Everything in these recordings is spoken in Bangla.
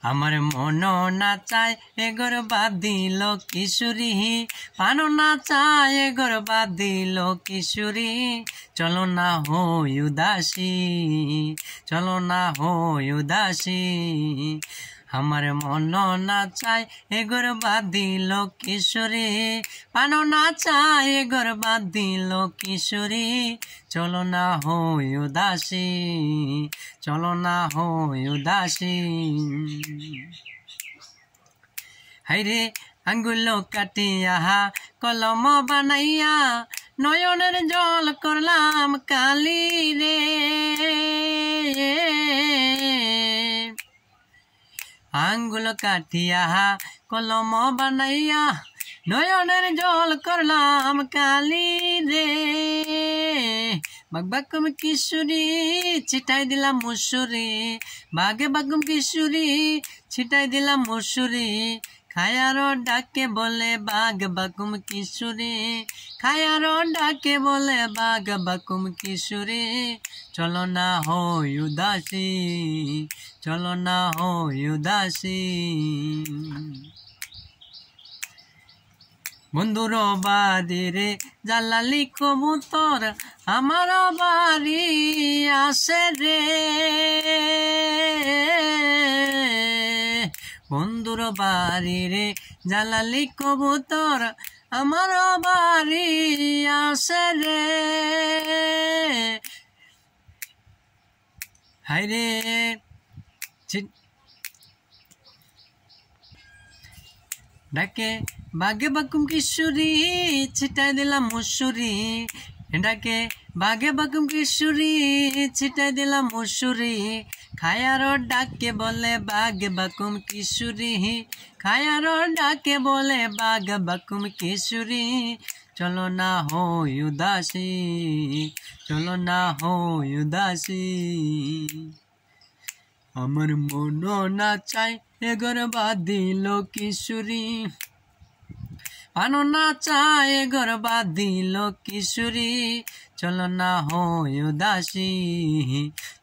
আমার মন না চায় এগোর বাদ দিল কিশোরী, পানো না চায় এগোর বাদ দিল কিশোরী। চলো না হই উদাসী, চলো না হই উদাসী। আমার মন না চায় এগোর বাদ দিল কিশোরী, পানো না চায় এগোর বাদ দিল কিশোরী। চলো না হই উদাসী, চলো না হই উদাসী। হাইরে আঙ্গুল কাটিয়া কলম বানাইয়া নয়নের জল করলাম কালি রে। আঙ্গুল কাটিয়া কলম বানাইয়া নয়নের জল করলাম কালি রে। বাগবাকুম কিশোরী ছিটাই দিলাম মুসুরি, বাগে বাগুম কিশোরী ছিটাই দিলাম মুসুরি। খায়ারো ডাকে বলে বাগ বাকুম কিশোরী, খায়ারো ডাকে বলে বাগ বাকুম কিশোরী। চলো না হই উদাসী, চলো না হই উদাসী। বন্ধুর বাড়ি রে জালালি কবুতর আমার বাড়ি আসে রে। বন্ধুর বাড়ি রে জালালি কবুতর আমার বাড়ি আসে রে। হাইরে ডাকে বাগে বাকুম কিশোরী ছিটাই দিলাম মুসুরি, ডাকে বাগে বাকুম কিশোরী ছিটাই দিলাম মুসুরি। খায়ারো ডাকে বলে বাগে বাকুম কিশোরী, খায়ারো ডাকে বলে বাগ বাকুম কিশোরী। চলো না হই উদাসী, চলো না হই উদাসী। আমার মন না চাই এগোর বাদ দিল কিশোরী, পানো না চায় এগোর বাদ দিল কিশোরী। চলো না হই উদাসী,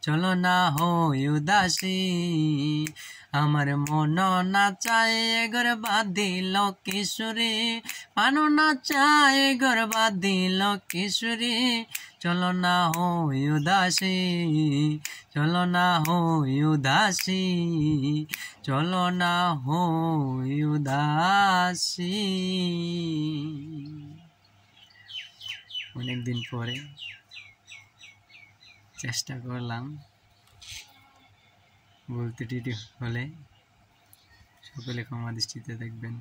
চলো না হই উদাসী। আমার মন না চায় এগোর বাদ দিল কিশোরী, পানো না চায় এগোর বাদ দিল কিশোরী। চলো না হই উদাসী, চলো না হই উদাসী, চলো না হই উদাসী। অনেকদিন পরে চেষ্টা করলাম, বলতে ত্রুটি হলে সকলে ক্ষমা দৃষ্টিতে দেখবেন।